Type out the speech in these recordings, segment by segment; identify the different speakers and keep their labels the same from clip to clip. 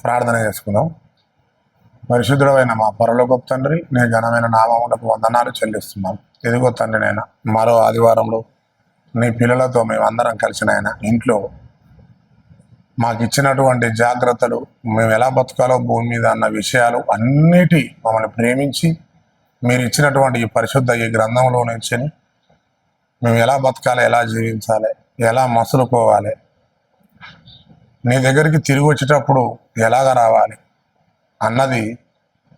Speaker 1: ప్రార్థన చేసుకుందాం. పరిశుద్ధుడైన మా పరలోకపు తండ్రి, నీ ఘనమైన నామములకు వందనాలు చెల్లిస్తున్నాం. ఎదిగో తండ్రి, నాయన మరో ఆదివారంలో నీ పిల్లలతో మేమందరం కలిసిన ఆయన ఇంట్లో మాకు ఇచ్చినటువంటి జాగ్రత్తలు, మేము ఎలా బతకాలో భూమి మీద అన్న విషయాలు అన్నిటి మమ్మల్ని ప్రేమించి మీరు ఇచ్చినటువంటి ఈ పరిశుద్ధ ఈ గ్రంథంలో నుంచి మేము ఎలా బతకాలి, ఎలా జీవించాలి, ఎలా మసులుకోవాలి, నీ దగ్గరికి తిరిగి వచ్చేటప్పుడు ఎలాగ రావాలి అన్నది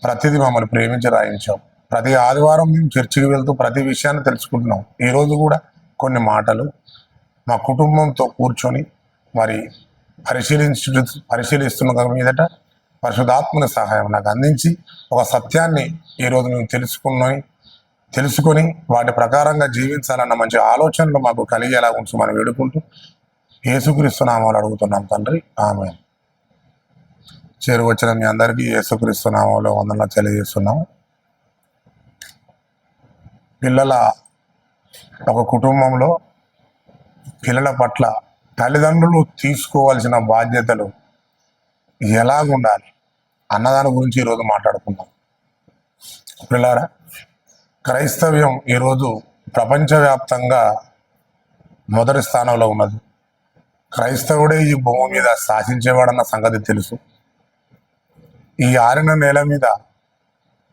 Speaker 1: ప్రతిదీ మమ్మల్ని ప్రేమించి రాయించాం. ప్రతి ఆదివారం మేము చర్చికి వెళ్తూ ప్రతి విషయాన్ని తెలుసుకుంటున్నాం. ఈరోజు కూడా కొన్ని మాటలు మా కుటుంబంతో కూర్చొని మరి పరిశీలిస్తున్న మీదట పరిశుద్ధాత్మని సహాయం నాకు అందించి ఒక సత్యాన్ని ఈరోజు మేము తెలుసుకొని వాటి ప్రకారంగా జీవించాలన్న మంచి ఆలోచనలు మాకు కలిగేలా ఉంచమని వేడుకుంటూ యేసుక్రీస్తు నామాలు అడుగుతున్నాం తండ్రి, ఆమేన్. చేరువచ్చిన మీ అందరికీ యేసుక్రీస్తు నామంలో వందనాలు తెలియజేస్తున్నాం. ఒక కుటుంబంలో పిల్లల పట్ల తల్లిదండ్రులు తీసుకోవాల్సిన బాధ్యతలు ఎలాగుండాలి అన్నదాని గురించి ఈరోజు మాట్లాడుకుందాం. పిల్లరా, క్రైస్తవ్యం ఈరోజు ప్రపంచవ్యాప్తంగా మొదటి స్థానంలో ఉన్నది. క్రైస్తవుడే ఈ భూమి మీద శాసించేవాడన్న సంగతి తెలుసు. ఈ ఆరిన నేల మీద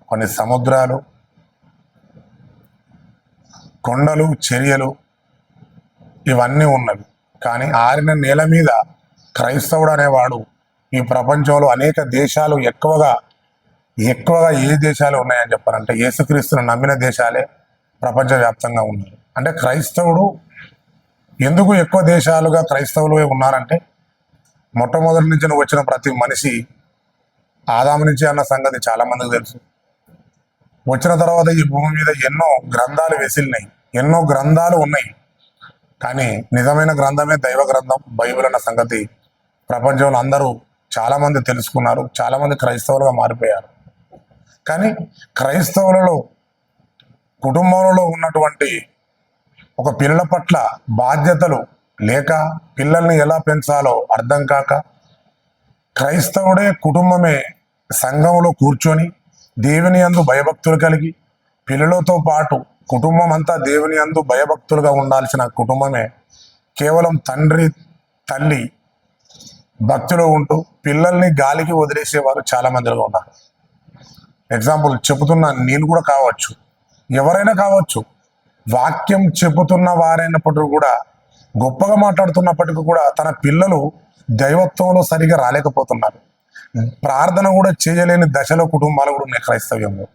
Speaker 1: కొన్ని సముద్రాలు, కొండలు, చర్యలు ఇవన్నీ ఉన్నవి. కానీ ఆరిన నేల మీద క్రైస్తవుడు అనేవాడు ఈ ప్రపంచంలో అనేక దేశాలు ఎక్కువగా ఏ దేశాలు ఉన్నాయని చెప్పారంటే యేసుక్రీస్తును నమ్మిన దేశాలే ప్రపంచవ్యాప్తంగా ఉన్నాయి. అంటే క్రైస్తవుడు ఎందుకు ఎక్కువ దేశాలుగా క్రైస్తవులు ఉన్నారంటే మొట్టమొదటి నుంచి వచ్చిన ప్రతి మనిషి ఆదాము నుంచి అన్న సంగతి చాలా మందికి తెలుసు. వచ్చిన తర్వాత ఈ భూమి మీద ఎన్నో గ్రంథాలు వెసిలినాయి, ఎన్నో గ్రంథాలు ఉన్నాయి. కానీ నిజమైన గ్రంథమే దైవ గ్రంథం బైబిల్ అన్న సంగతి ప్రపంచంలో అందరూ చాలామంది తెలుసుకున్నారు. చాలామంది క్రైస్తవులుగా మారిపోయారు. కానీ క్రైస్తవులలో కుటుంబంలో ఉన్నటువంటి ఒక పిల్లల పట్ల బాధ్యతలు లేక పిల్లల్ని ఎలా పెంచాలో అర్థం కాక క్రైస్తవుడే కుటుంబమే సంఘంలో కూర్చొని దేవుని యందు భయభక్తులు కలిగి పిల్లలతో పాటు కుటుంబం అంతా దేవుని యందు భయభక్తులుగా ఉండాల్సిన కుటుంబమే కేవలం తండ్రి తల్లి భక్తిలో ఉంటూ పిల్లల్ని గాలికి వదిలేసేవారు చాలా మందిగా ఉన్నారు. ఎగ్జాంపుల్ చెబుతున్నా, నేను కూడా కావచ్చు, ఎవరైనా కావచ్చు. వాక్యం చెబుతున్న వారైనప్పటికీ కూడా, గొప్పగా మాట్లాడుతున్నప్పటికీ కూడా తన పిల్లలు దైవత్వంలో సరిగా రాలేకపోతున్నారు. ప్రార్థన కూడా చేయలేని దశలో కుటుంబాలు కూడా ఉన్నాయి క్రైస్తవ్యంలో.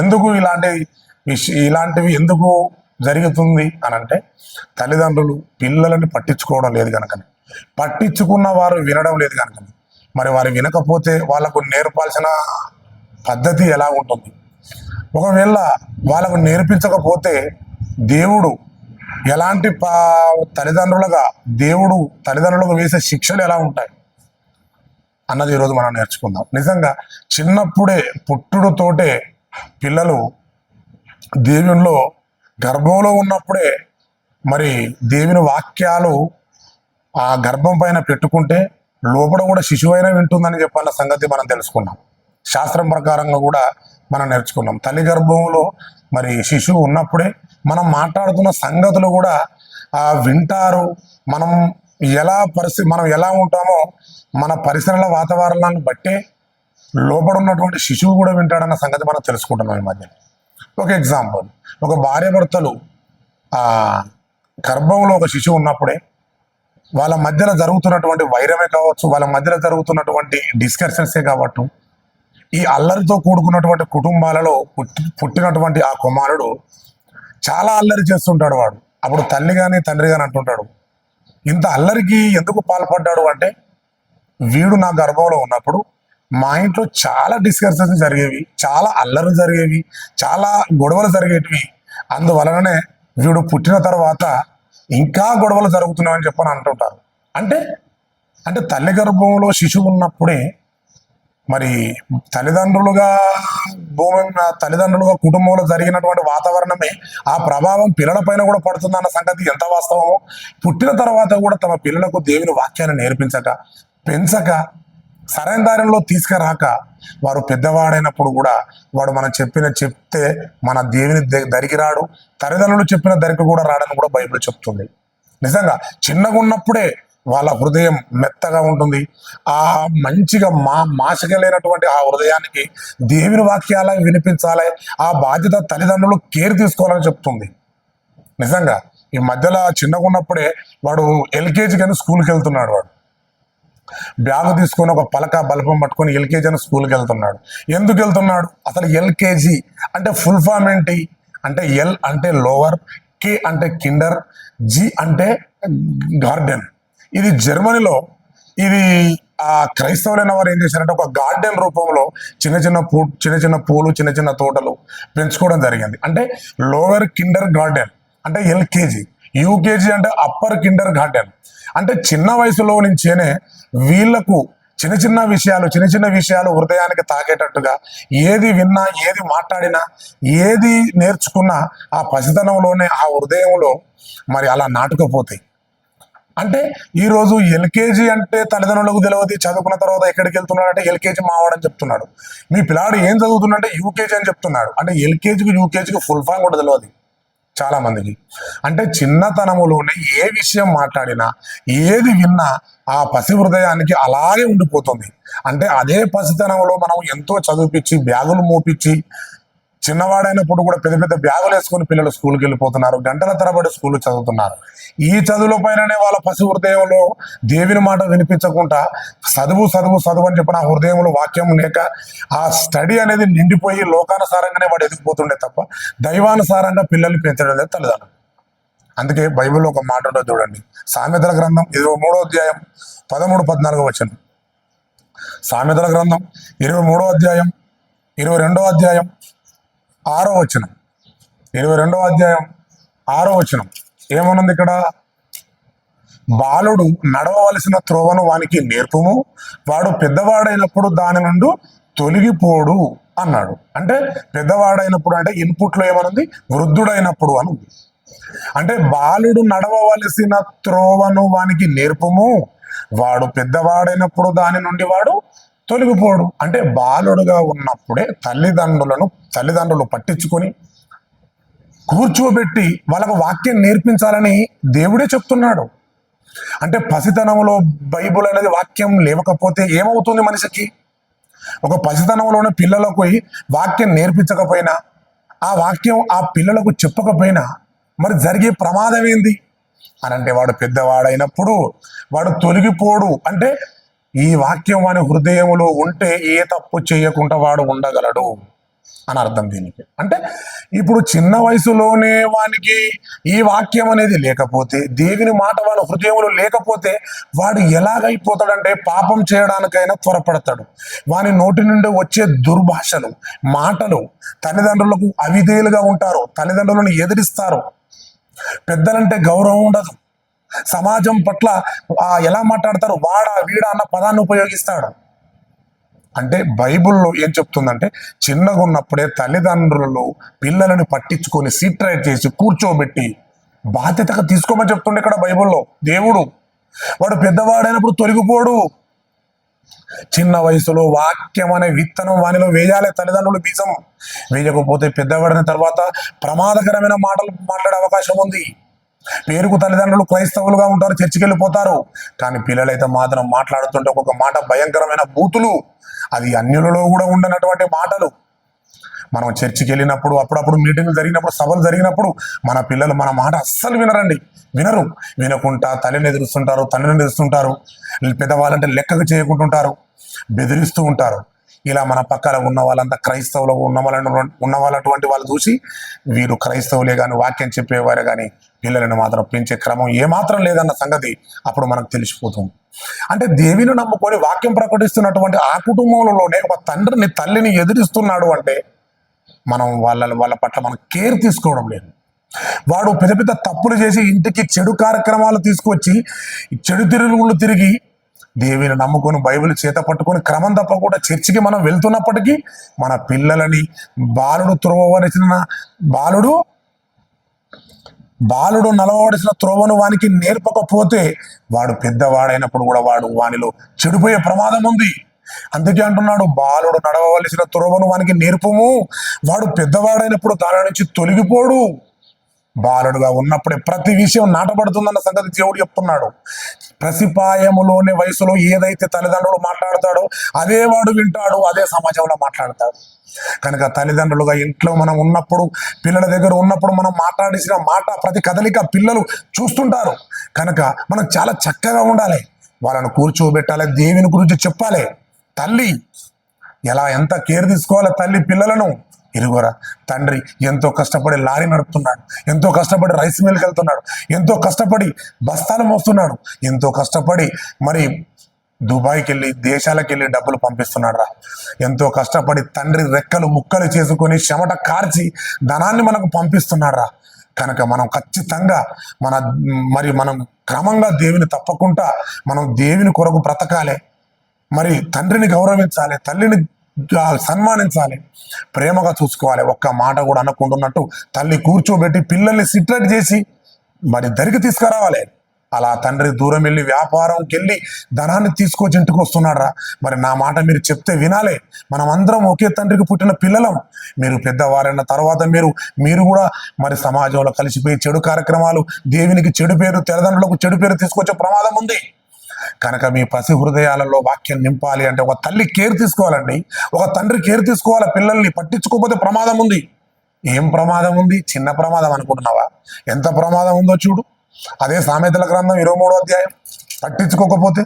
Speaker 1: ఎందుకు ఇలాంటివి ఎందుకు జరుగుతుంది అని అంటే తల్లిదండ్రులు పిల్లలని పట్టించుకోవడం లేదు కనుకనే, పట్టించుకున్న వారు వినడం లేదు కనుకనే. మరి వారు వినకపోతే వాళ్ళకు నేర్పాల్సిన పద్ధతి ఎలా ఉంటుంది? ఒకవేళ వాళ్ళకు నేర్పించకపోతే దేవుడు ఎలాంటి తల్లిదండ్రులకు వేసే శిక్షలు ఎలా ఉంటాయి అన్నది ఈరోజు మనం నేర్చుకుందాం. నిజంగా చిన్నప్పుడే పుట్టుడుతోటే పిల్లలు దేవునిలో గర్భంలో ఉన్నప్పుడే మరి దేవుని వాక్యాలు ఆ గర్భం పైన పెట్టుకుంటే లోపల కూడా శిశువైనా వింటుందని చెప్పాలన్న సంగతి మనం తెలుసుకున్నాం. శాస్త్రం ప్రకారంగా కూడా మనం నేర్చుకున్నాం. తల్లి గర్భంలో మరి శిశువు ఉన్నప్పుడే మనం మాట్లాడుతున్న సంగతులు కూడా వింటారు. మనం ఎలా ఉంటామో మన పరిసరాల వాతావరణాన్ని బట్టే లోపల ఉన్నటువంటి శిశువు కూడా వింటాడన్న సంగతి మనం తెలుసుకుంటున్నాం ఈ మధ్య. ఒక ఎగ్జాంపుల్, ఒక భార్యాభర్తలు గర్భంలో ఒక శిశువు ఉన్నప్పుడే వాళ్ళ మధ్యలో జరుగుతున్నటువంటి వైరమే కావచ్చు, వాళ్ళ మధ్యలో జరుగుతున్నటువంటి డిస్కషన్సే కావచ్చు, ఈ అల్లరితో కూడుకున్నటువంటి కుటుంబాలలో పుట్టినటువంటి ఆ కుమారుడు చాలా అల్లరి చేస్తుంటాడు. వాడు అప్పుడు తల్లి కానీ తండ్రి కానీ అంటుంటాడు, ఇంత అల్లరికి ఎందుకు పాల్పడ్డాడు అంటే, వీడు నా గర్భంలో ఉన్నప్పుడు మా ఇంట్లో చాలా డిస్కషన్స్ జరిగేవి, చాలా అల్లరి జరిగేవి, చాలా గొడవలు జరిగేటివి. అందువలననే వీడు పుట్టిన తర్వాత ఇంకా గొడవలు జరుగుతున్నాయని చెప్పని అంటుంటారు. అంటే తల్లి గర్భంలో శిశువు ఉన్నప్పుడే మరి తల్లిదండ్రులుగా కుటుంబంలో జరిగినటువంటి వాతావరణమే ఆ ప్రభావం పిల్లలపైన కూడా పడుతుందన్న సంగతి ఎంత వాస్తవమో, పుట్టిన తర్వాత కూడా తమ పిల్లలకు దేవుని వాక్యాన్ని నేర్పించక పెంచక సరైన దారిలో తీసుకురాక వారు పెద్దవాడైనప్పుడు కూడా వాడు మనం చెప్తే మన దేవుని దరికి రాడు, తల్లిదండ్రులు చెప్పిన దరికి కూడా రాడని కూడా బైబిల్ చెప్తుంది. నిజంగా చిన్నగా ఉన్నప్పుడే వాళ్ళ హృదయం మెత్తగా ఉంటుంది. ఆ మంచిగా మాసగలేనటువంటి ఆ హృదయానికి దేవుని వాక్యాల వినిపించాలి, ఆ బాధ్యత తల్లిదండ్రులు కేర్ తీసుకోవాలని చెప్తుంది. నిజంగా ఈ మధ్యలో చిన్నగా ఉన్నప్పుడే వాడు ఎల్కేజీ కానీ స్కూల్కి వెళ్తున్నాడు. వాడు బ్యాగ్ తీసుకొని ఒక పలక బల్బం పట్టుకొని ఎల్కేజీ అని స్కూల్కి వెళ్తున్నాడు. ఎందుకు వెళ్తున్నాడు? అసలు ఎల్కేజీ అంటే ఫుల్ ఫామ్ ఏంటి అంటే, ఎల్ అంటే లోవర్, కే అంటే కిండర్, జి అంటే గార్డెన్. ఇది జర్మనీలో ఇది ఆ క్రైస్తవులైన వారు ఏం చేశారంటే ఒక గార్డెన్ రూపంలో చిన్న చిన్న పూలు చిన్న చిన్న తోటలు పెంచుకోవడం జరిగింది. అంటే లోవర్ కిండర్ గార్డెన్ అంటే ఎల్కేజీ, యూకేజీ అంటే అప్పర్ కిండర్ గార్డెన్. అంటే చిన్న వయసులో నుంచేనే వీళ్లకు చిన్న చిన్న విషయాలు హృదయానికి తాకేటట్టుగా ఏది విన్నా, ఏది మాట్లాడినా, ఏది నేర్చుకున్నా ఆ పసితనంలోనే ఆ హృదయంలో మరి అలా నాటుకుపోతాయి. అంటే ఈరోజు ఎల్కేజీ అంటే తల్లిదండ్రులకు తెలియదు, చదువుకున్న తర్వాత ఎక్కడికి వెళ్తున్నాడు అంటే ఎల్కేజీ మావాడని చెప్తున్నాడు. మీ పిల్లాడు ఏం చదువుతుందంటే యూకేజీ అని చెప్తున్నాడు. అంటే ఎల్కేజీకి యూకేజీకి ఫుల్ ఫామ్ కూడా తెలియదు చాలా మందికి. అంటే చిన్నతనములోనే ఏ విషయం మాట్లాడినా, ఏది విన్నా ఆ పసి హృదయానికి అలాగే ఉండిపోతుంది. అంటే అదే పసితనంలో మనం ఎంతో చదివిపించి బ్యాగులు మోపించి, చిన్నవాడైనప్పుడు కూడా పెద్ద పెద్ద బ్యాగులు వేసుకొని పిల్లలు స్కూల్కి వెళ్ళిపోతున్నారు, గంటల తరబడి స్కూల్ చదువుతున్నారు. ఈ చదువుల పైననే వాళ్ళ పసి హృదయంలో దేవుని మాట వినిపించకుండా చదువు అని చెప్పిన ఆ హృదయంలో వాక్యం లేక ఆ స్టడీ అనేది నిండిపోయి లోకానుసారంగానే వాడు ఎదిగిపోతుండే తప్ప దైవానుసారంగా పిల్లల్ని పెంచడం లేదు తల్లిదండ్రులు. అందుకే బైబిల్లో ఒక మాట ఉంటుంది చూడండి, సామెతల గ్రంథం 23వ అధ్యాయం 13-14 వచనం. సామెతల గ్రంథం 23వ అధ్యాయం 22వ అధ్యాయం 6వ వచనం. 22వ అధ్యాయం 6వ వచనం ఏమనుంది ఇక్కడ? బాలుడు నడవవలసిన త్రోవను వానికి నేర్పుము, వాడు పెద్దవాడైనప్పుడు దాని నుండి తొలగిపోడు అన్నాడు. అంటే పెద్దవాడైనప్పుడు అంటే ఇన్పుట్లో ఏమనుంది? వృద్ధుడైనప్పుడు అని ఉంది. అంటే బాలుడు నడవవలసిన త్రోవను వానికి నేర్పుము, వాడు పెద్దవాడైనప్పుడు దాని నుండి వాడు తొలగిపోడు. అంటే బాలుడుగా ఉన్నప్పుడే తల్లిదండ్రులు పట్టించుకొని కూర్చోబెట్టి వాళ్ళకు వాక్యం నేర్పించాలని దేవుడే చెప్తున్నాడు. అంటే పసితనంలో బైబుల్ అనేది వాక్యం లేవకపోతే ఏమవుతుంది మనిషికి? ఒక పసితనంలోనే పిల్లలకు వాక్యం నేర్పించకపోయినా, ఆ వాక్యం ఆ పిల్లలకు చెప్పకపోయినా మరి జరిగే ప్రమాదం ఏంది అని అంటే, వాడు పెద్దవాడైనప్పుడు వాడు తొలగిపోడు. అంటే ఈ వాక్యం వాని హృదయంలో ఉంటే ఏ తప్పు చేయకుండా వాడు ఉండగలడు అని అర్థం దీనికి. అంటే ఇప్పుడు చిన్న వయసులోనే వానికి ఈ వాక్యం అనేది లేకపోతే, దేవుని మాట వాడి హృదయంలో లేకపోతే వాడు ఎలాగైపోతాడంటే పాపం చేయడానికైనా త్వరపడతాడు. వాని నోటి నుండి వచ్చే దుర్భాషలు, మాటలు తల్లిదండ్రులకు అవిధేయులుగా ఉంటారు, తల్లిదండ్రులను ఎదిరిస్తారు, పెద్దలంటే గౌరవం ఉండదు, సమాజం పట్ల ఎలా మాట్లాడతారు, వాడా వీడా అన్న పదాన్ని ఉపయోగిస్తాడు. అంటే బైబిల్లో ఏం చెప్తుందంటే, చిన్నగా ఉన్నప్పుడే తల్లిదండ్రులు పిల్లలను పట్టించుకొని సీట్ రైట్ చేసి కూర్చోబెట్టి బాధ్యతగా తీసుకోమని చెప్తుండే ఇక్కడ బైబిల్లో దేవుడు. వాడు పెద్దవాడైనప్పుడు తొలగిపోడు. చిన్న వయసులో వాక్యం అనే విత్తనం వానిలో వేయాలి తల్లిదండ్రులు బీజం. వేయకపోతే పెద్దవాడిన తర్వాత ప్రమాదకరమైన మాటలు మాట్లాడే అవకాశం ఉంది. పేరుకు తల్లిదండ్రులు క్రైస్తవులుగా ఉంటారు, చర్చికి వెళ్ళిపోతారు, కానీ పిల్లలైతే మాత్రం మాట్లాడుతుంటే ఒక్కొక్క మాట భయంకరమైన బూతులు, అది అన్యులలో కూడా ఉండనటువంటి మాటలు. మనం చర్చికి వెళ్ళినప్పుడు, అప్పుడప్పుడు మీటింగ్లు జరిగినప్పుడు, సభలు జరిగినప్పుడు మన పిల్లలు మన మాట అస్సలు వినరు. వినకుండా తల్లిని ఎదురుస్తుంటారు, తండ్రిని ఎదురుస్తుంటారు, పెద్దవాళ్ళంటే లెక్కకు చేయకుంటుంటారు, బెదిరిస్తూ ఉంటారు. ఇలా మన పక్కన ఉన్న వాళ్ళంతా క్రైస్తవులు ఉన్న వాళ్ళటువంటి వాళ్ళు చూసి వీరు క్రైస్తవులే కానీ వాక్యం చెప్పేవారే కానీ పిల్లలను మాత్రం పెంచే క్రమం ఏమాత్రం లేదన్న సంగతి అప్పుడు మనకు తెలిసిపోతుంది. అంటే దేవుని నమ్ముకొని వాక్యం ప్రకటిస్తున్నటువంటి ఆ కుటుంబంలోనే ఒక తండ్రిని తల్లిని ఎదిరిస్తున్నాడు అంటే మనం వాళ్ళ పట్ల మనం కేర్ తీసుకోవడం లేదు. వాడు పెద్ద పెద్ద తప్పులు చేసి ఇంటికి చెడు కార్యక్రమాలు తీసుకొచ్చి చెడు తిరుగుళ్ళు తిరిగి దేవుని నమ్ముకొని బైబిల్ చేత పట్టుకొని క్రమం తప్పకుండా చర్చికి మనం వెళ్తున్నప్పటికీ మన పిల్లలని బాలుడు నలవవలసిన త్రోవను వానికి నేర్పకపోతే వాడు పెద్దవాడైనప్పుడు కూడా వానిలో చెడిపోయే ప్రమాదం ఉంది. అందుకే అంటున్నాడు, బాలుడు నడవవలసిన త్రోవను వానికి నేర్పుము, వాడు పెద్దవాడైనప్పుడు దాని నుంచి తొలగిపోడు. బాలుడుగా ఉన్నప్పుడే ప్రతి విషయం నాటబడుతుందన్న సంగతి దేవుడు చెప్తున్నాడు. ప్రసిపాయములోని వయసులో ఏదైతే తల్లిదండ్రులు మాట్లాడతాడో అదే వాడు వింటాడు, అదే సమాజంలో మాట్లాడతాడు. కనుక తల్లిదండ్రులుగా ఇంట్లో మనం ఉన్నప్పుడు, పిల్లల దగ్గర ఉన్నప్పుడు మనం మాట్లాడేసిన మాట, ప్రతి కదలిక పిల్లలు చూస్తుంటారు. కనుక మనం చాలా చక్కగా ఉండాలి, వాళ్ళను కూర్చోబెట్టాలి, దేవుని గురించి చెప్పాలి. తల్లి ఎంత కేర్ తీసుకోవాలి తల్లి పిల్లలను. ఇరుగురా, తండ్రి ఎంతో కష్టపడి లారీ నడుపుతున్నాడు, ఎంతో కష్టపడి రైస్ మిల్కి వెళ్తున్నాడు, ఎంతో కష్టపడి బస్తాలు మోస్తున్నాడు, ఎంతో కష్టపడి మరి దుబాయ్కి వెళ్ళి దేశాలకు వెళ్ళి డబ్బులు పంపిస్తున్నాడు రా. ఎంతో కష్టపడి తండ్రి రెక్కలు ముక్కలు చేసుకొని చెమట కార్చి ధనాన్ని మనకు పంపిస్తున్నాడు రా. కనుక మనం ఖచ్చితంగా మనం క్రమంగా దేవుని తప్పకుండా మనం దేవుని కొరకు బ్రతకాలి. మరి తండ్రిని గౌరవించాలి, తల్లిని సన్మానించాలి, ప్రేమగా చూసుకోవాలి. ఒక్క మాట కూడా అనకుంటున్నట్టు తల్లి కూర్చోబెట్టి పిల్లల్ని సిట్లెట్ చేసి మరి దరికి తీసుకురావాలి. అలా తండ్రి దూరం వెళ్ళి వ్యాపారంకి వెళ్ళి ధనాన్ని తీసుకొచ్చి ఇంటికి వస్తున్నాడు రా. మరి నా మాట మీరు చెప్తే వినాలి. మనం అందరం ఒకే తండ్రికి పుట్టిన పిల్లలం. మీరు పెద్దవారైన తర్వాత మీరు కూడా మరి సమాజంలో కలిసిపోయి చెడు కార్యక్రమాలు, దేవునికి చెడు పేరు, తల్లిదండ్రులకు చెడు పేరు తీసుకొచ్చే ప్రమాదం ఉంది. కనుక మీ పసి హృదయాలలో వాక్యం నింపాలి అంటే ఒక తల్లి కేర్ తీసుకోవాలండి, ఒక తండ్రి కేర్ తీసుకోవాలి. పిల్లల్ని పట్టించుకోకపోతే ప్రమాదం ఉంది. ఏం ప్రమాదం ఉంది? చిన్న ప్రమాదం అనుకుంటున్నావా? ఎంత ప్రమాదం ఉందో చూడు. అదే సామెతల గ్రంథం 23వ అధ్యాయం పట్టించుకోకపోతే,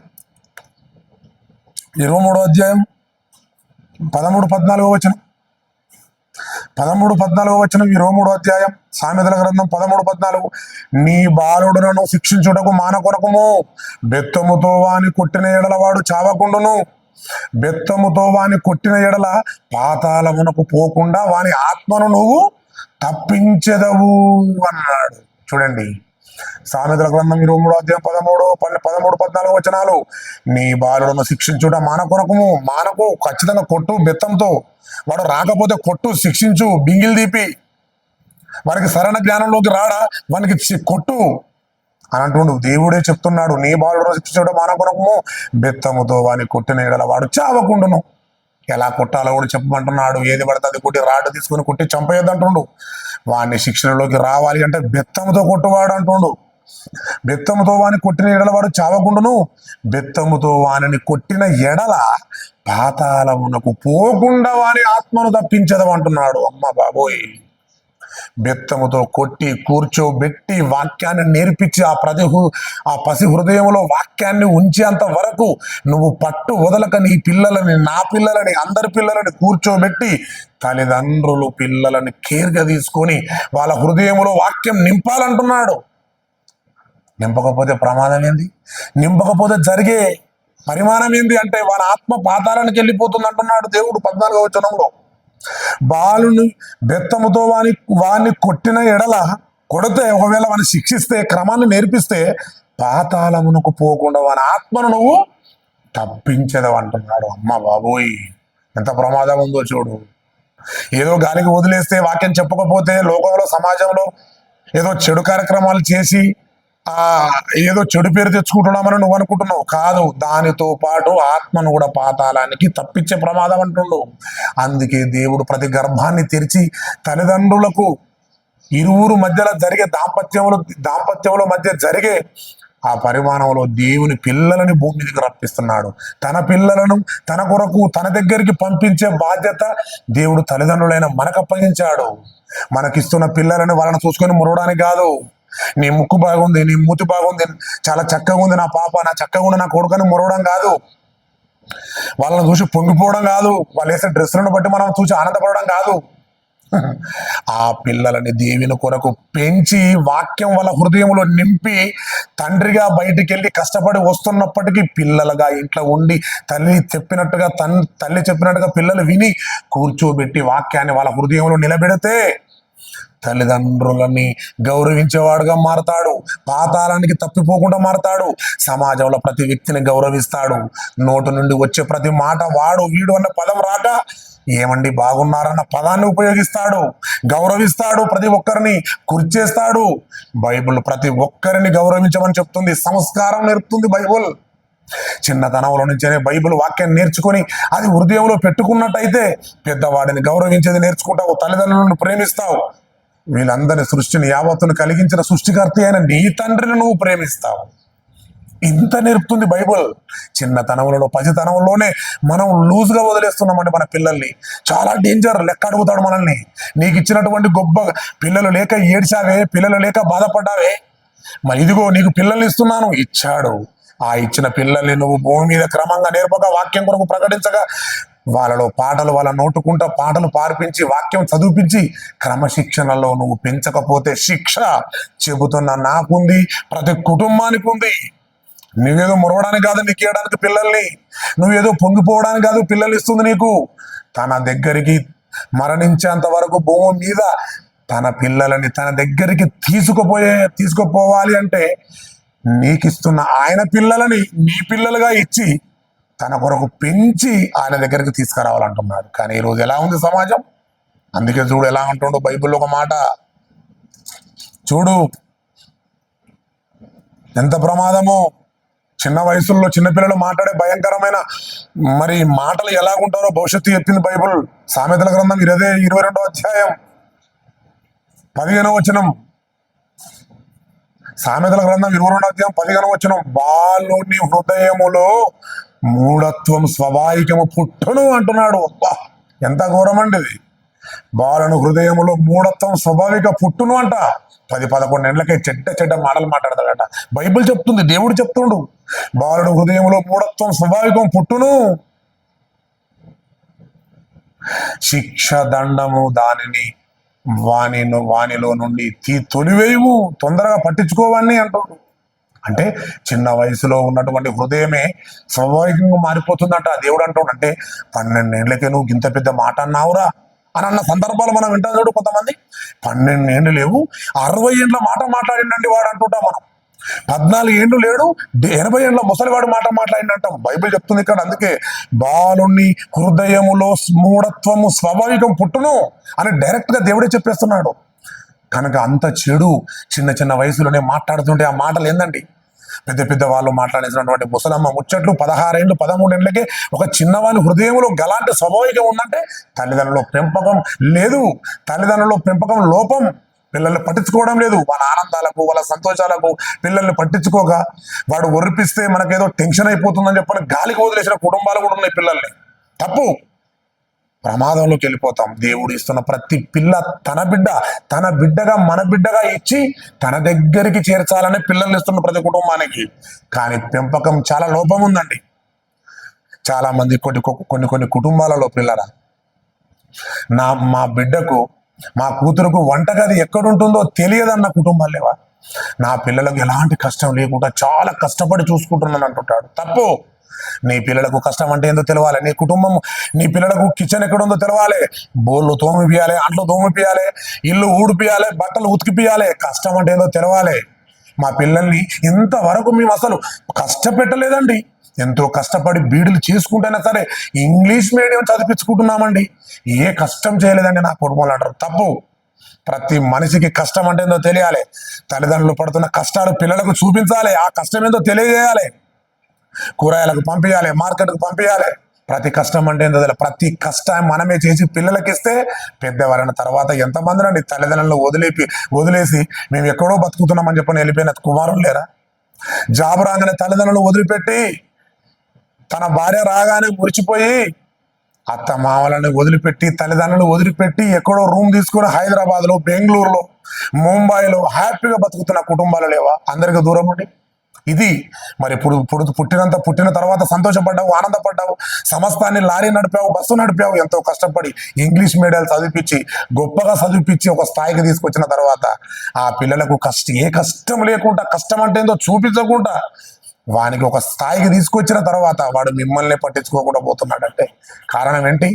Speaker 1: 23వ అధ్యాయం 13-14 వచనం, 13-14 వచనం, 23వ అధ్యాయం సామెతల గ్రంథం 13-14. నీ బాలుడును శిక్షించుటకు మానకొనకుము, బెత్తముతో వాని కొట్టిన ఎడల వాడు చావకుండును. బెత్తముతో వాని కొట్టిన ఎడల పాతాళమునకు పోకుండా వాని ఆత్మను నువ్వు తప్పించెదవు అన్నాడు. చూడండి, సామెతల గ్రంథం 23వ అధ్యాయం 13-14 వచనాలు. నీ బాలుడును శిక్షించుట మానకొనకుము. మానకు, ఖచ్చితంగా కొట్టు బెత్తంతో. వాడు రాకపోతే కొట్టు, శిక్షించు, బింగిల్ తీపి. వారికి సరైన జ్ఞానంలోకి రాడా, వానికి కొట్టు అని అంటుండు. దేవుడే చెప్తున్నాడు, నీ బాలుడును శిక్షించుట మానకొనకుము, బెత్తముతో వాని కొట్టిన ఎడల వాడు చావకుండును. ఎలా కొట్టాలో కూడా చెప్పమంటున్నాడు. ఏది పడితే అది కొట్టి రాడు తీసుకుని కొట్టి చంపేయద్దు అంటుండు. వాడిని శిక్షణలోకి రావాలి అంటే బెత్తముతో కొట్టువాడు అంటుండు. బెత్తముతో వాని కొట్టిన ఎడల వాడు చావకుండును, బెత్తముతో వానిని కొట్టిన ఎడల పాతాళమునకు పోకుండా వాని ఆత్మను తప్పించదు అంటున్నాడు. అమ్మ బాబోయ్, బెత్తముతో కొట్టి కూర్చోబెట్టి వాక్యాన్ని నేర్పించి ఆ పసి హృదయంలో వాక్యాన్ని ఉంచేంత వరకు నువ్వు పట్టు వదలక నీ పిల్లలని, నా పిల్లలని, అందరి పిల్లలని కూర్చోబెట్టి తల్లిదండ్రులు పిల్లలని కేర్గా తీసుకొని వాళ్ళ హృదయంలో వాక్యం నింపాలంటున్నాడు. నింపకపోతే ప్రమాదం ఏంది? నింపకపోతే జరిగే పరిమాణం ఏంది అంటే వాళ్ళ ఆత్మ పాతాళానికి వెళ్ళిపోతుంది అంటున్నాడు దేవుడు 14వ వచనంలో. బాలుని బెత్తముతో వాని కొట్టిన ఎడల, కొడితే ఒకవేళ వాని శిక్షిస్తే, క్రమాన్ని నేర్పిస్తే పాతాళమునకు పోకుండా వాని ఆత్మను నువ్వు తప్పించదవు అంటున్నాడు. అమ్మ బాబోయ్, ఎంత ప్రమాదం ఉందో చూడు. ఏదో గాలికి వదిలేస్తే, వాక్యం చెప్పకపోతే, లోకంలో సమాజంలో ఏదో చెడు కార్యక్రమాలు చేసి ఏదో చెడు పేరు తెచ్చుకుంటున్నామని నువ్వు అనుకుంటున్నావు. కాదు, దానితో పాటు ఆత్మను కూడా పాతాళానికి తప్పించే ప్రమాదం అంటుండు. అందుకే దేవుడు ప్రతి గర్భాన్ని తెరిచి తల్లిదండ్రులకు ఇరువురు మధ్యలో జరిగే దాంపత్యంలో మధ్య జరిగే ఆ పరిమాణంలో దేవుని పిల్లలని భూమి మీదకి రప్పిస్తున్నాడు. తన పిల్లలను తన కొరకు తన దగ్గరికి పంపించే బాధ్యత దేవుడు తల్లిదండ్రులైన మనకు అప్పగించాడు. మనకిస్తున్న పిల్లలని వాళ్ళని చూసుకొని మురవడానికి కాదు. నీ ముక్కు బాగుంది, నీ మూతి బాగుంది, చాలా చక్కగా ఉంది నా పాప, నా చక్కగా ఉంది నా కొడుకుని మురవడం కాదు. వాళ్ళని చూసి పొంగిపోవడం కాదు. వాళ్ళు వేసే డ్రెస్సులను బట్టి మనం చూసి ఆనందపడడం కాదు. ఆ పిల్లలని దేవుని కొరకు పెంచి వాక్యం వాళ్ళ హృదయంలో నింపి తండ్రిగా బయటికి వెళ్ళి కష్టపడి వస్తున్నప్పటికీ పిల్లలుగా ఇంట్లో ఉండి తల్లి చెప్పినట్టుగా పిల్లలు విని కూర్చోబెట్టి వాక్యాన్ని వాళ్ళ హృదయంలో నిలబెడితే తల్లిదండ్రులని గౌరవించేవాడుగా మారతాడు. పాతాళానికి తప్పిపోకుండా మారతాడు. సమాజంలో ప్రతి వ్యక్తిని గౌరవిస్తాడు. నోటు నుండి వచ్చే ప్రతి మాట వాడు వీడు అన్న పదం రాక ఏమండి బాగున్నారన్న పదాన్ని ఉపయోగిస్తాడు. గౌరవిస్తాడు, ప్రతి ఒక్కరిని కుర్చేస్తాడు. బైబిల్ ప్రతి ఒక్కరిని గౌరవించమని చెప్తుంది. సంస్కారం నేర్పుతుంది బైబిల్. చిన్నతనంలో నుంచే బైబిల్ వాక్యాన్ని నేర్చుకొని అది హృదయంలో పెట్టుకున్నట్టయితే పెద్దవాడిని గౌరవించేది నేర్చుకుంటావు, తల్లిదండ్రులను ప్రేమిస్తావు, వీళ్ళందరి సృష్టిని యావత్తును కలిగించిన సృష్టికర్త అయిన నీ తండ్రిని నువ్వు ప్రేమిస్తావు. ఇంత నేర్పుతుంది బైబుల్. చిన్నతనంలో పసితనంలోనే మనం లూజ్గా వదిలేస్తున్నామండి మన పిల్లల్ని. చాలా డేంజర్. లెక్క అడుగుతాడు మనల్ని. నీకు ఇచ్చినటువంటి గొప్ప పిల్లలు లేక ఏడ్చావే, పిల్లలు లేక బాధపడ్డావే, మరి ఇదిగో నీకు పిల్లల్ని ఇస్తున్నాను, ఇచ్చాడు. ఆ ఇచ్చిన పిల్లల్ని నువ్వు భూమి మీద క్రమంగా నేర్పగా, వాక్యం కొరకు ప్రకటించగా, వాళ్ళలో పాటలు వాళ్ళ నోటుకుంటా పాటలు పార్పించి వాక్యం చదివిపించి క్రమశిక్షణలో నువ్వు పెంచకపోతే శిక్ష చెబుతున్న నాకుంది, ప్రతి కుటుంబానికి ఉంది. నువ్వేదో మురవడానికి కాదు నీకు ఇవ్వడానికి పిల్లల్ని, నువ్వేదో పొంగిపోవడానికి కాదు పిల్లలు ఇస్తుంది నీకు. తన దగ్గరికి మరణించేంత వరకు భూమి మీద తన పిల్లలని తన దగ్గరికి తీసుకుపోవాలి అంటే నీకిస్తున్న ఆయన పిల్లలని నీ పిల్లలుగా ఇచ్చి తన కొరకు పెంచి ఆయన దగ్గరికి తీసుకురావాలంటున్నాడు. కానీ ఈరోజు ఎలా ఉంది సమాజం? అందుకే చూడు ఎలా అంటుండో బైబిల్లో ఒక మాట చూడు, ఎంత ప్రమాదమో. చిన్న వయసుల్లో చిన్నపిల్లలు మాట్లాడే భయంకరమైన మరి మాటలు ఎలాగుంటారో భవిష్యత్తు చెప్పింది బైబిల్. సామెతల గ్రంథం 22వ అధ్యాయం 15వ వచనం. సామెతల గ్రంథం 22వ అధ్యాయం 15వ వచనం. బాలుని హృదయములో మూఢత్వం స్వాభావికము పుట్టును అంటున్నాడు. అబ్బా, ఎంత ఘోరం అండి ఇది. బాలుని హృదయములో మూఢత్వం స్వాభావిక పుట్టును అంట. 10-11 ఏళ్ళకే చెడ్డ మాటలు మాట్లాడతాడట. బైబిల్ చెప్తుంది, దేవుడు చెప్తుండు. బాలుడు హృదయంలో మూఢత్వం స్వాభావికం పుట్టును, శిక్ష దండము దానిని వానిలో నుండి తొలివేయము, తొందరగా పట్టించుకోవాలని అంటాడు. అంటే చిన్న వయసులో ఉన్నటువంటి హృదయమే స్వాభావికంగా మారిపోతుందంట. దేవుడు అంటాడు, అంటే 12 ఏళ్ళకే నువ్వు ఇంత పెద్ద మాట అన్నావురా అని అన్న సందర్భాలు మనం వింటాం చూడు. కొంతమంది 12 ఏళ్ళు లేవు 60 ఏళ్ళ మాట మాట్లాడిండండి వాడు అంటుంటాం మనం. 14 ఏళ్ళు లేడు 80 ఏళ్ళ ముసలివాడు మాట మాట్లాడిండంటాం. బైబిల్ చెప్తుంది ఇక్కడ. అందుకే బాలుని హృదయములో మూఢత్వము స్వాభావికం పుట్టును అని డైరెక్ట్ గా దేవుడే చెప్పేస్తున్నాడు. కనుక అంత చెడు చిన్న వయసులోనే మాట్లాడుతుంటే ఆ మాటలు ఏందండి? పెద్ద వాళ్ళు మాట్లాడేసినటువంటి ముసలమ్మ ముచ్చట్లు 16 ఏళ్ళు 13 ఏళ్ళకే ఒక చిన్నవాని హృదయంలో గలాంటి స్వాభావికం ఉందంటే తల్లిదండ్రుల పెంపకం లేదు, తల్లిదండ్రుల పెంపకం లోపం. పిల్లల్ని పట్టించుకోవడం లేదు. వాళ్ళ ఆనందాలకు వాళ్ళ సంతోషాలకు పిల్లల్ని పట్టించుకోగా వాడు ఒరిపిస్తే మనకేదో టెన్షన్ అయిపోతుందని చెప్పని గాలికి వదిలేసిన కుటుంబాలు కూడా ఉన్నాయి. పిల్లల్ని తప్పు, ప్రమాదంలోకి వెళ్ళిపోతాం. దేవుడు ఇస్తున్న ప్రతి పిల్ల తన బిడ్డగా మన బిడ్డగా ఇచ్చి తన దగ్గరికి చేర్చాలని పిల్లల్ని ఇస్తున్న ప్రతి కుటుంబానికి. కానీ పెంపకం చాలా లోపం ఉందండి. చాలా మంది కొన్ని కుటుంబాలలో పిల్లరా, మా బిడ్డకు మా కూతురుకు వంటగది ఎక్కడుంటుందో తెలియదన్న కుటుంబాలు లేవా? నా పిల్లలకు ఎలాంటి కష్టం లేకుండా చాలా కష్టపడి చూసుకుంటున్నాను అంటుంటాడు. తప్పు. నీ పిల్లలకు కష్టం అంటే ఏందో తెలవాలి. నీ కుటుంబం నీ పిల్లలకు కిచెన్ ఎక్కడుందో తెలవాలి. బోళ్ళు తోమిపియాలి, అంట్లు తోమిపియాలి, ఇల్లు ఊడిపియాలి, బట్టలు ఉతికిపియాలి. కష్టం అంటే ఏందో తెలవాలి. మా పిల్లల్ని ఇంతవరకు మేము అసలు కష్టపెట్టలేదండి. ఎంతో కష్టపడి బీడులు చేసుకుంటైనా సరే ఇంగ్లీష్ మీడియం చదివించుకుంటున్నామండి. ఏ కష్టం చేయలేదండి నా కుటుంబంలో అంటారు. తప్పు. ప్రతి మనిషికి కష్టం అంటే ఏందో తెలియాలి. తల్లిదండ్రులు పడుతున్న కష్టాలు పిల్లలకు చూపించాలి. ఆ కష్టం ఏందో తెలియజేయాలి. కూరగాయలకు పంపించాలి, మార్కెట్కు పంపించాలి. ప్రతి కష్టం అంటే ఏందో తెలియాలి. ప్రతి కష్టం మనమే చేసి పిల్లలకి ఇస్తే పెద్దవారైన తర్వాత ఎంతమంది అండి తల్లిదండ్రులను వదిలేసి మేము ఎక్కడో బతుకుతున్నామని చెప్పని వెళ్ళిపోయిన కుమారులు లేరా? జాబ్ రాగానే తల్లిదండ్రులు వదిలిపెట్టి, తన భార్య రాగానే మురిచిపోయి, అత్త మామలని వదిలిపెట్టి, తల్లిదండ్రులు వదిలిపెట్టి ఎక్కడో రూమ్ తీసుకుని హైదరాబాద్లో, బెంగళూరులో, ముంబైలో హ్యాపీగా బతుకుతున్న కుటుంబాలు లేవా? అందరికీ దూరం ఉండి. ఇది మరి పుట్టిన తర్వాత సంతోషపడ్డావు, ఆనందపడ్డావు, సమస్తాన్ని లారీ నడిపావు, బస్సు నడిపావు, ఎంతో కష్టపడి ఇంగ్లీష్ మీడియాలు చదివిపించి గొప్పగా చదివిపించి ఒక స్థాయికి తీసుకొచ్చిన తర్వాత ఆ పిల్లలకు ఏ కష్టం లేకుండా, కష్టం అంటే ఏందో చూపించకుండా వానికి ఒక స్థాయికి తీసుకొచ్చిన తర్వాత వాడు మిమ్మల్ని పట్టించుకోకుండా పోతున్నాడంటే కారణం ఏంటి?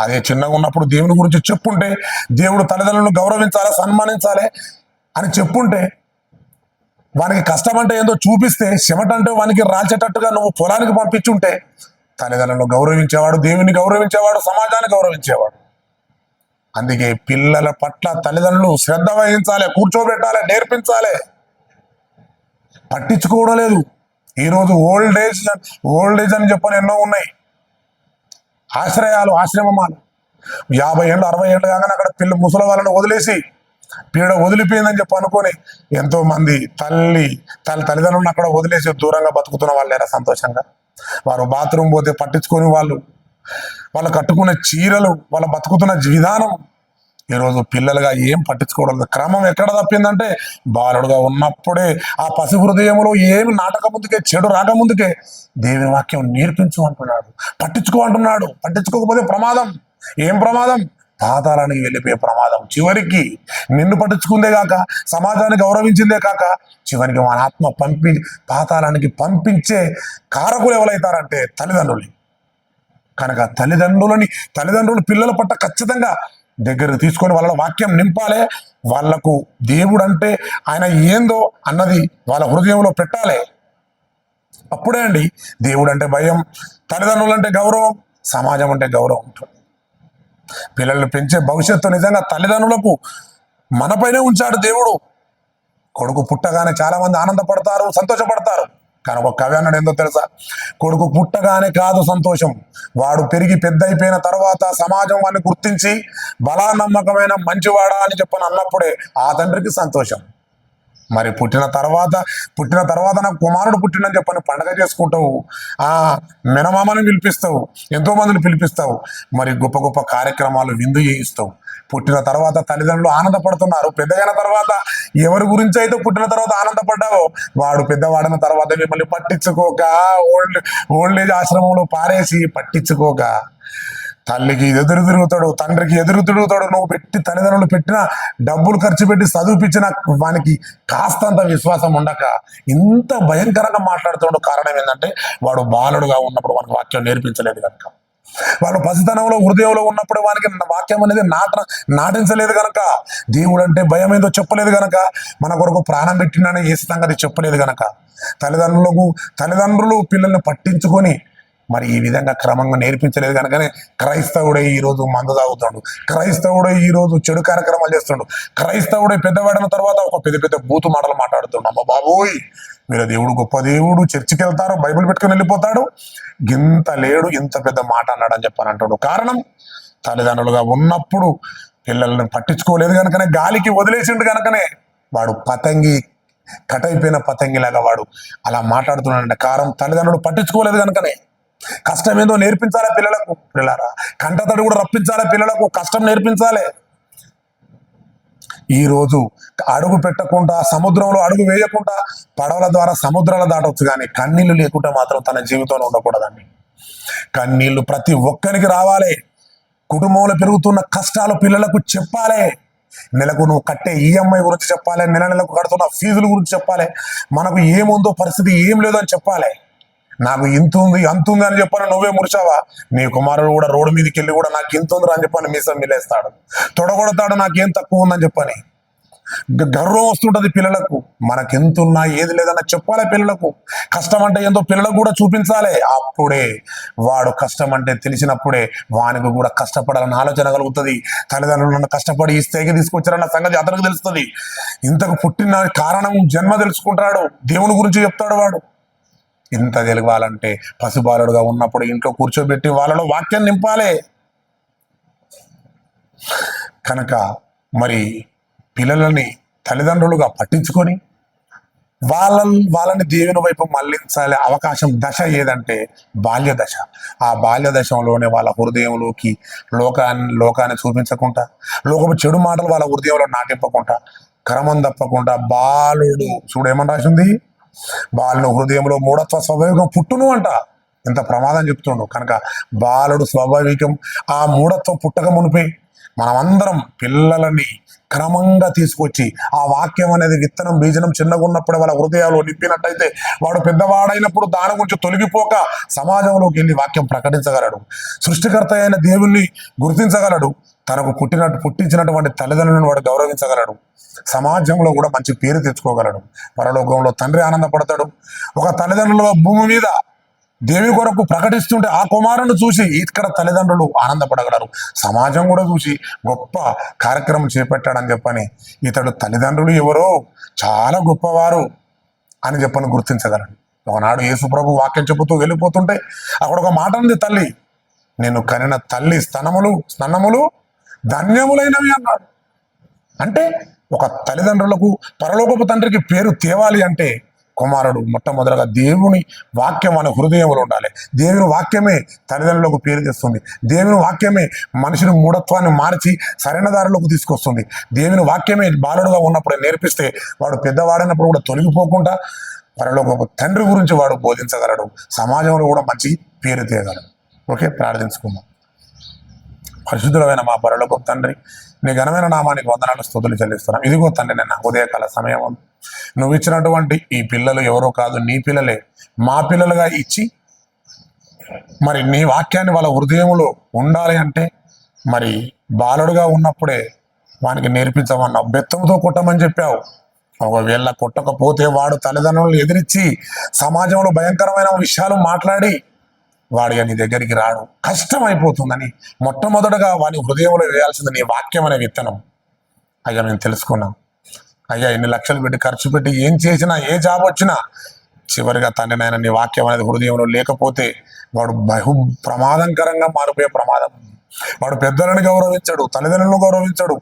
Speaker 1: అదే చిన్నగా ఉన్నప్పుడు దేవుని గురించి చెప్పుంటే, దేవుడు తల్లిదండ్రులను గౌరవించాలి, సన్మానించాలి అని చెప్పుంటే, వానికి కష్టం అంటే ఏందో చూపిస్తే, చెమట అంటే వానికి రాల్చేటట్టుగా నువ్వు పొలానికి పంపించుంటే తల్లిదండ్రులను గౌరవించేవాడు, దేవుని గౌరవించేవాడు, సమాజాన్ని గౌరవించేవాడు. అందుకే పిల్లల పట్ల తల్లిదండ్రులు శ్రద్ధ వహించాలి, కూర్చోబెట్టాలి, నేర్పించాలి. పట్టించుకోవడం లేదు. ఈరోజు ఓల్డ్ ఏజ్ అని చెప్పని ఎన్నో ఉన్నాయి, ఆశ్రమాలు 50 ఏళ్ళు 60 ఏళ్ళు కాగానే అక్కడ ముసలి వాళ్ళని వదిలేసి పీడ వదిలిపోయిందని చెప్పి అనుకొని ఎంతో మంది తల్లిదండ్రులను అక్కడ వదిలేసి దూరంగా బతుకుతున్న వాళ్ళు లేరా సంతోషంగా? వారు బాత్రూమ్ పోతే పట్టించుకొని వాళ్ళు కట్టుకునే చీరలు, వాళ్ళ బతుకుతున్న విధానం ఈరోజు పిల్లలుగా ఏం పట్టించుకోవడం. క్రమం ఎక్కడ తప్పిందంటే బాలుడుగా ఉన్నప్పుడే ఆ పసి హృదయంలో ఏమి నాటక ముందుకే, చెడు రాకముందుకే దేవుని వాక్యం నేర్పించు అంటున్నాడు, పట్టించుకో అంటున్నాడు. పట్టించుకోకపోతే ప్రమాదం. ఏం ప్రమాదం? పాతాళానికి వెళ్ళిపోయే ప్రమాదం. చివరికి నిన్ను పట్టించుకుందే కాక, సమాజాన్ని గౌరవించిందే కాక, చివరికి మన ఆత్మ పాతాళానికి పంపించే కారకులు ఎవరైతారంటే తల్లిదండ్రులు. కనుక తల్లిదండ్రులు పిల్లల పట్ల ఖచ్చితంగా దగ్గరకు తీసుకొని వాళ్ళ వాక్యం నింపాలి. వాళ్లకు దేవుడు అంటే ఆయన ఏందో అన్నది వాళ్ళ హృదయంలో పెట్టాలి. అప్పుడే అండి దేవుడు అంటే భయం, తల్లిదండ్రులు అంటే గౌరవం, సమాజం అంటే గౌరవం ఉంటుంది. పిల్లల్ని పెంచే భవిష్యత్తు నిజంగా తల్లిదండ్రులకు మనపైనే ఉంచాడు దేవుడు. కొడుకు పుట్టగానే చాలా మంది ఆనందపడతారు, సంతోషపడతారు. కానీ ఒక కవి అన్నాడు, ఏందో తెలుసా? కొడుకు పుట్టగానే కాదు సంతోషం, వాడు పెరిగి పెద్ద అయిపోయిన తర్వాత సమాజం వాడిని గుర్తించి బలా నమ్మకమైన మంచివాడా అని చెప్పని అన్నప్పుడే ఆ తండ్రికి సంతోషం. మరి పుట్టిన తర్వాత నాకు కుమారుడు పుట్టినని చెప్పని పండగ చేసుకుంటావు, మెనమామని పిలిపిస్తావు, ఎంతో మందిని పిలిపిస్తావు, మరి గొప్ప గొప్ప కార్యక్రమాలు విందు చేయిస్తావు. పుట్టిన తర్వాత తల్లిదండ్రులు ఆనందపడుతున్నారు. పెద్దగైన తర్వాత ఎవరి గురించి అయితే పుట్టిన తర్వాత ఆనందపడ్డావో వాడు పెద్దవాడిన తర్వాత మిమ్మల్ని పట్టించుకోక, ఓల్డ్ ఏజ్ ఆశ్రమంలో పారేసి పట్టించుకోక, తల్లికి ఎదురు తిరుగుతాడు, తండ్రికి ఎదురు తిరుగుతాడు. నువ్వు తల్లిదండ్రులు పెట్టిన డబ్బులు ఖర్చు పెట్టి చదివిపించిన వానికి కాస్తంత విశ్వాసం ఉండక ఇంత భయంకరంగా మాట్లాడుతాడు. కారణం ఏంటంటే వాడు బాలుడుగా ఉన్నప్పుడు వానికి వాక్యం నేర్పించలేదు కనుక, వాళ్ళు పసితనంలో హృదయంలో ఉన్నప్పుడు వానికి వాక్యం అనేది నాటించలేదు కనుక, దేవుడు అంటే భయం ఏదో చెప్పలేదు కనుక, మన కొరకు ప్రాణం పెట్టినని ఏ సంగతి చెప్పలేదు కనుక, తల్లిదండ్రులు పిల్లల్ని పట్టించుకొని మరి ఈ విధంగా క్రమంగా నేర్పించలేదు కనుకనే క్రైస్తవుడే ఈరోజు మందు తాగుతాడు, క్రైస్తవుడే ఈరోజు చెడు కార్యక్రమాలు చేస్తాడు, క్రైస్తవుడే పెద్దవాడిన తర్వాత ఒక పెద్ద బూతు మాటలు మాట్లాడుతున్నాడు. అమ్మ బాబోయ్, మీరు దేవుడు గొప్ప దేవుడు, చర్చికి వెళ్తారు, బైబిల్ పెట్టుకుని వెళ్ళిపోతాడు, ఇంత లేడు, ఇంత పెద్ద మాట అన్నాడు అని చెప్పని అంటాడు. కారణం తల్లిదండ్రులుగా ఉన్నప్పుడు పిల్లల్ని పట్టించుకోలేదు కనుకనే, గాలికి వదిలేసిండు కనుకనే వాడు కటైపోయిన పతంగిలాగా వాడు అలా మాట్లాడుతున్నాడంటే కారణం తల్లిదండ్రులు పట్టించుకోలేదు కనుకనే. కష్టం ఏందో నేర్పించాలి పిల్లలకు. పిల్లరా కంటతడి కూడా రప్పించాలి పిల్లలకు, కష్టం నేర్పించాలి. ఈరోజు అడుగు పెట్టకుండా, సముద్రంలో అడుగు వేయకుండా పడవల ద్వారా సముద్రాలు దాటవచ్చు, కానీ కన్నీళ్లు లేకుండా మాత్రం తన జీవితంలో ఉండకూడదండి. కన్నీళ్లు ప్రతి ఒక్కరికి రావాలి. కుటుంబంలో పెరుగుతున్న కష్టాలు పిల్లలకు చెప్పాలి. నెలకు నువ్వు కట్టే ఈఎంఐ గురించి చెప్పాలి, నెలకు కడుతున్న ఫీజుల గురించి చెప్పాలి, మనకు ఏముందో పరిస్థితి ఏం లేదో అని చెప్పాలి. నాకు ఇంత ఉంది అంత ఉంది అని చెప్పని నువ్వే మురిచావా, నీ కుమారుడు కూడా రోడ్డు మీదకి వెళ్ళి కూడా నాకు ఇంత ఉందిరా అని చెప్పని మీసం మిలేస్తాడు, తొడగొడతాడు నాకేం తక్కువ ఉందని చెప్పని. గర్వం వస్తుంటది పిల్లలకు. మనకెంతున్నా ఏది లేదన్నా చెప్పాలి పిల్లలకు. కష్టం అంటే ఏందో పిల్లలకు కూడా చూపించాలి. అప్పుడే వాడు కష్టం అంటే తెలిసినప్పుడే వానికి కూడా కష్టపడాలన్న ఆలోచన కలుగుతుంది. తల్లిదండ్రులు నన్ను కష్టపడి ఈ స్థాయికి తీసుకొచ్చారన్న సంగతి అతనికి తెలుస్తుంది. ఇంతకు పుట్టిన కారణం జన్మ తెలుసుకుంటాడు, దేవుని గురించి చెప్తాడు వాడు. ఇంత తెలియాలంటే పసిబాలుడుగా ఉన్నప్పుడు ఇంట్లో కూర్చోబెట్టి వాళ్ళలో వాక్యం నింపాలి. కనుక మరి పిల్లలని తల్లిదండ్రులుగా పట్టించుకొని వాళ్ళని దేవుని వైపు మళ్లించాలి. అవకాశం దశ ఏదంటే బాల్య దశ. ఆ బాల్య దశలోనే వాళ్ళ హృదయంలోకి లోకాన్ని చూపించకుండా, లోకపు చెడు మాటలు వాళ్ళ హృదయంలో నాటింపకుండా, క్రమం తప్పకుండా బాలుడు చూడేమని రాసింది, బాలుడు హృదయంలో మూఢత్వ స్వాభావికం పుట్టును అంట. ఎంత ప్రమాదం చెప్తుండు. కనుక బాలుడు స్వాభావికం, ఆ మూఢత్వం పుట్టక మునిపే మనమందరం పిల్లలని క్రమంగా తీసుకొచ్చి ఆ వాక్యం అనేది విత్తనం బీజనం చిన్నగా ఉన్నప్పుడే వాళ్ళ హృదయాలు నింపినట్టయితే వాడు పెద్దవాడైనప్పుడు దాని గురించి తొలగిపోక సమాజంలోకి వెళ్ళి వాక్యం ప్రకటించగలడు, సృష్టికర్త అయిన దేవుణ్ణి గుర్తించగలడు, తనకు పుట్టించినటువంటి తల్లిదండ్రులను వాడు గౌరవించగలడు, సమాజంలో కూడా మంచి పేరు తెచ్చుకోగలడు, పరలోకంలో తండ్రి ఆనందపడతాడు. ఒక తల్లిదండ్రుల భూమి మీద దేవుని కొరకు ప్రకటిస్తుంటే ఆ కుమారుని చూసి ఇక్కడ తల్లిదండ్రులు ఆనందపడగలరు, సమాజం కూడా చూసి గొప్ప కార్యక్రమం చేపట్టాడని చెప్పని ఇతడు తల్లిదండ్రులు ఎవరో చాలా గొప్పవారు అని చెప్పని గుర్తించగలడు. ఒకనాడు యేసుప్రభు వాక్యం చెబుతూ వెళ్ళిపోతుంటే అక్కడ ఒక మాట ఉంది, తల్లి నేను కనిన తల్లి స్తనములు ధన్యములైనవి అన్నాడు. అంటే ఒక తల్లిదండ్రులకు పరలోకపు తండ్రికి పేరు తేవాలి అంటే కుమారుడు మొట్టమొదటిగా దేవుని వాక్యం మన హృదయంలో ఉండాలి. దేవుని వాక్యమే తల్లిదండ్రులకు పేరు తెస్తుంది. దేవుని వాక్యమే మనిషిని మూఢత్వాన్ని మార్చి సరైన దారిలోకి తీసుకొస్తుంది. దేవుని వాక్యమే బాలుడుగా ఉన్నప్పుడు నేర్పిస్తే వాడు పెద్దవాడైనప్పుడు కూడా తొలగిపోకుండా పరలోకపు తండ్రి గురించి వాడు బోధించగలడు, సమాజంలో కూడా మంచి పేరు తేయగలడు. ఓకే, ప్రార్థించుకుందాం. పరిశుద్ధులమైన మా పరలోకపు తండ్రి, నీ ఘనమైన నామానికి వందనాలు స్తుతులు చెల్లిస్తున్నాం. ఇదిగో తండ్రి, నేను ఉదయకాల సమయం నువ్వు ఇచ్చినటువంటి ఈ పిల్లలు ఎవరో కాదు, నీ పిల్లలే మా పిల్లలుగా ఇచ్చి మరి నీ వాక్యాన్ని వాళ్ళ హృదయంలో ఉండాలి అంటే మరి బాలుడుగా ఉన్నప్పుడే వానికి నేర్పించమన్నావు. బెత్తంతో కొట్టమని చెప్పావు. ఒకవేళ కొట్టకపోతే వాడు తల్లిదండ్రులను ఎదిరించి సమాజంలో భయంకరమైన విషయాలు మాట్లాడి వాడిగా నీ దగ్గరికి రాడు, కష్టం అయిపోతుందని మొట్టమొదటగా వాని హృదయంలో వేయాల్సింది నీ వాక్యం అనే విత్తనం. అయ్యా మేము తెలుసుకున్నాం అయ్యా, ఎన్ని లక్షలు పెట్టి ఖర్చు పెట్టి ఏం చేసినా, ఏ జాబ్ వచ్చినా చివరిగా తండ్రి నాయన నీ వాక్యం అనేది హృదయంలో లేకపోతే వాడు బహు ప్రమాదకరంగా మారిపోయే ప్రమాదం ఉంది. వాడు పెద్దలను గౌరవించడు, తల్లిదండ్రులను గౌరవించడు,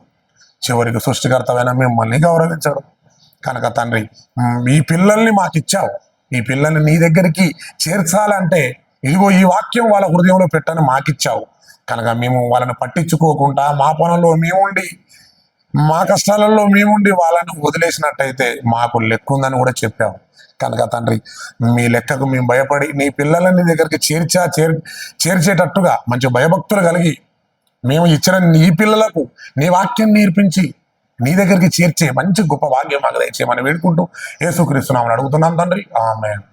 Speaker 1: చివరికి సృష్టికర్తమైన మిమ్మల్ని గౌరవించడు. కనుక తండ్రి, ఈ పిల్లల్ని మాకు ఇచ్చావు, ఈ పిల్లల్ని నీ దగ్గరికి చేర్చాలంటే ఇదిగో ఈ వాక్యం వాళ్ళ హృదయంలో పెట్టని మాకిచ్చావు. కనుక మేము వాళ్ళని పట్టించుకోకుండా మా పనుల్లో మేముండి, మా కష్టాలలో మేముండి వాళ్ళని వదిలేసినట్టయితే మాకు లెక్క ఉందని కూడా చెప్పావు. కనుక తండ్రి, మీ లెక్కకు మేము భయపడి నీ పిల్లలని దగ్గరికి చేర్చేటట్టుగా మంచి భయభక్తులు కలిగి మేము ఇచ్చిన నీ పిల్లలకు నీ వాక్యం నేర్పించి నీ దగ్గరికి చేర్చే మంచి గొప్ప భాగ్యం మాకు దయచేయమని వేడుకుంటూ యేసుక్రీస్తు నామమున అడుగుతున్నాం తండ్రి, ఆమేన్.